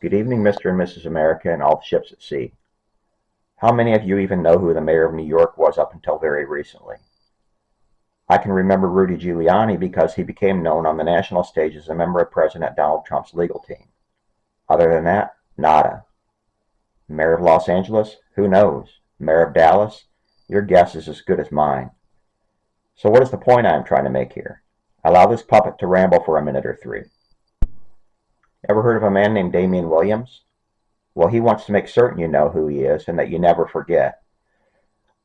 Good evening, Mr. and Mrs. America and all the ships at sea. How many of you even know who the mayor of New York was up until very recently? I can remember Rudy Giuliani because he became known on the national stage as a member of President Donald Trump's legal team. Other than that, nada. Mayor of Los Angeles? Who knows? Mayor of Dallas? Your guess is as good as mine. So what is the point I am trying to make here? Allow this puppet to ramble for a minute or three. Ever heard of a man named Damian Williams? Well, he wants to make certain you know who he is and that you never forget.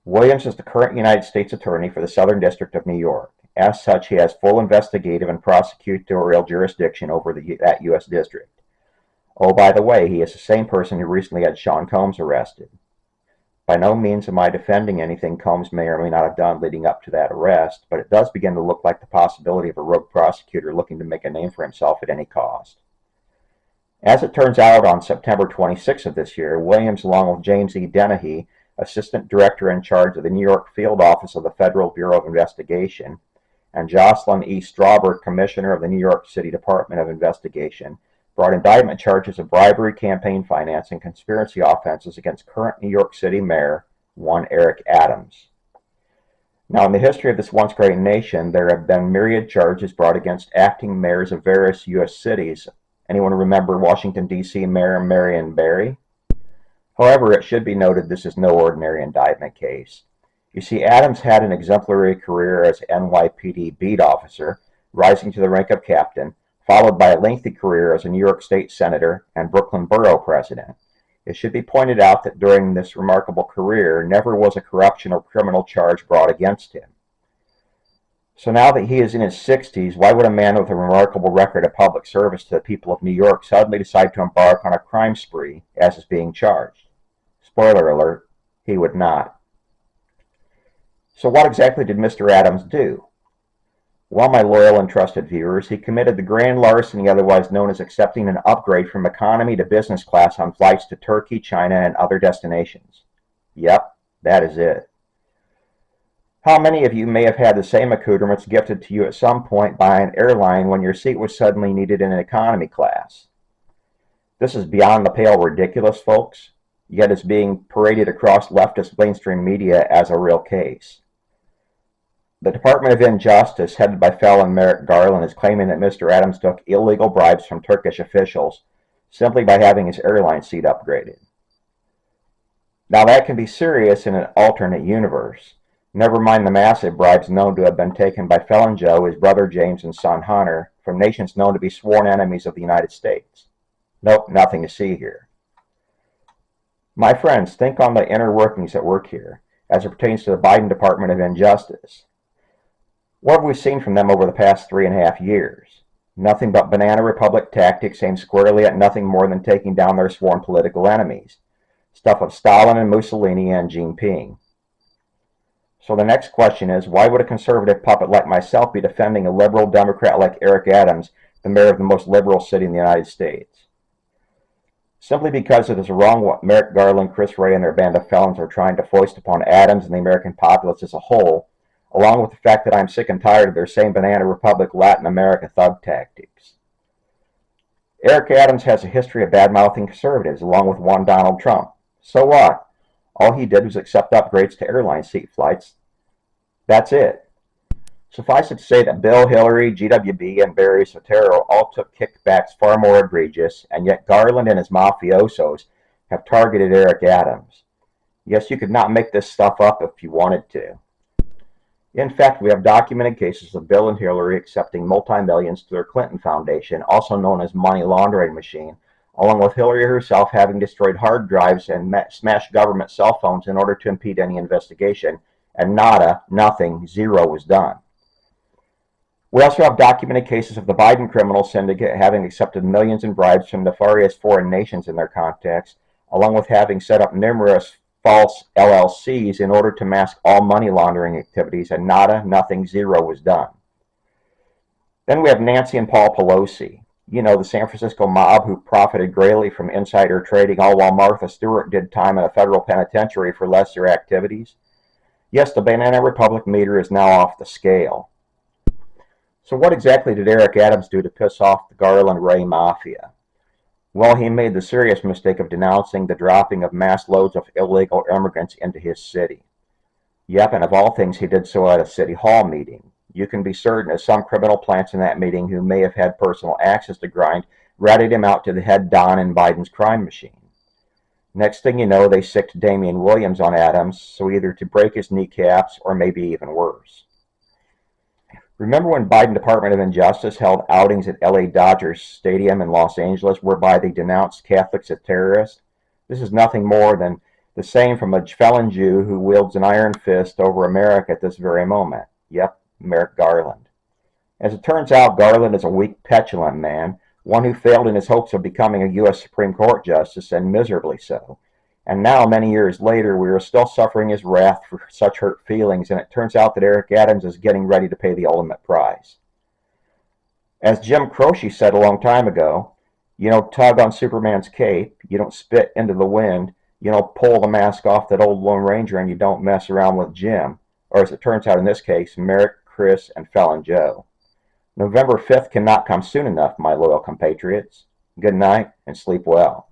Williams is the current United States Attorney for the Southern District of New York. As such, he has full investigative and prosecutorial jurisdiction over that U.S. district. Oh, by the way, he is the same person who recently had Sean Combs arrested. By no means am I defending anything Combs may or may not have done leading up to that arrest, but it does begin to look like the possibility of a rogue prosecutor looking to make a name for himself at any cost. As it turns out, on September 26th of this year, Williams, along with James E. Dennehy, Assistant Director in charge of the New York Field Office of the Federal Bureau of Investigation, and Jocelyn E. Strawbert, Commissioner of the New York City Department of Investigation, brought indictment charges of bribery, campaign finance, and conspiracy offenses against current New York City Mayor, one Eric Adams. Now, in the history of this once great nation, there have been myriad charges brought against acting mayors of various U.S. cities. Anyone remember Washington, D.C. Mayor Marion Barry? However, it should be noted this is no ordinary indictment case. You see, Adams had an exemplary career as NYPD beat officer, rising to the rank of captain, followed by a lengthy career as a New York State Senator and Brooklyn Borough President. It should be pointed out that during this remarkable career, never was a corruption or criminal charge brought against him. So now that he is in his 60s, why would a man with a remarkable record of public service to the people of New York suddenly decide to embark on a crime spree as is being charged? Spoiler alert, he would not. So what exactly did Mr. Adams do? Well, my loyal and trusted viewers, he committed the grand larceny otherwise known as accepting an upgrade from economy to business class on flights to Turkey, China, and other destinations. Yep, that is it. How many of you may have had the same accoutrements gifted to you at some point by an airline when your seat was suddenly needed in an economy class? This is beyond the pale ridiculous, folks, yet is being paraded across leftist mainstream media as a real case. The Department of Injustice, headed by felon Merrick Garland, is claiming that Mr. Adams took illegal bribes from Turkish officials simply by having his airline seat upgraded. Now that can be serious in an alternate universe. Never mind the massive bribes known to have been taken by Felon Joe, his brother James, and son Hunter from nations known to be sworn enemies of the United States. Nope, nothing to see here. My friends, think on the inner workings at work here, as it pertains to the Biden Department of Injustice. What have we seen from them over the past 3.5 years? Nothing but banana republic tactics aimed squarely at nothing more than taking down their sworn political enemies. Stuff of Stalin and Mussolini and Jinping. So the next question is, why would a conservative puppet like myself be defending a liberal Democrat like Eric Adams, the mayor of the most liberal city in the United States? Simply because it is wrong what Merrick Garland, Chris Wray, and their band of felons are trying to foist upon Adams and the American populace as a whole, along with the fact that I'm sick and tired of their same banana republic Latin America thug tactics. Eric Adams has a history of bad-mouthing conservatives, along with one Donald Trump. So what? All he did was accept upgrades to airline seat flights. That's it. Suffice it to say that Bill, Hillary, GWB, and Barry Soetoro all took kickbacks far more egregious, and yet Garland and his mafiosos have targeted Eric Adams. Yes, you could not make this stuff up if you wanted to. In fact, we have documented cases of Bill and Hillary accepting multi-millions to their Clinton Foundation, also known as money laundering machine, along with Hillary herself having destroyed hard drives and smashed government cell phones in order to impede any investigation, and nada, nothing, zero was done. We also have documented cases of the Biden criminal syndicate having accepted millions in bribes from nefarious foreign nations in their contacts, along with having set up numerous false LLCs in order to mask all money laundering activities, and nada, nothing, zero was done. Then we have Nancy and Paul Pelosi. You know, the San Francisco mob who profited greatly from insider trading, all while Martha Stewart did time in a federal penitentiary for lesser activities. Yes, the Banana Republic meter is now off the scale. So what exactly did Eric Adams do to piss off the Garland Ray Mafia? Well, he made the serious mistake of denouncing the dropping of mass loads of illegal immigrants into his city. Yep, and of all things, he did so at a city hall meeting. You can be certain that some criminal plants in that meeting who may have had personal access to Grind ratted him out to the head Don in Biden's crime machine. Next thing you know, they sicked Damian Williams on Adams, so either to break his kneecaps or maybe even worse. Remember when Biden Department of Injustice held outings at LA Dodgers Stadium in Los Angeles whereby they denounced Catholics as terrorists? This is nothing more than the same from a felon Jew who wields an iron fist over America at this very moment. Yep, Merrick Garland. As it turns out, Garland is a weak, petulant man, one who failed in his hopes of becoming a U.S. Supreme Court justice, and miserably so. And now, many years later, we are still suffering his wrath for such hurt feelings, and it turns out that Eric Adams is getting ready to pay the ultimate price. As Jim Croce said a long time ago, you don't tug on Superman's cape, you don't spit into the wind, you don't pull the mask off that old Lone Ranger, and you don't mess around with Jim, or as it turns out in this case, Merrick, Chris, and Felon Joe. November 5th cannot come soon enough, my loyal compatriots. Good night, and sleep well.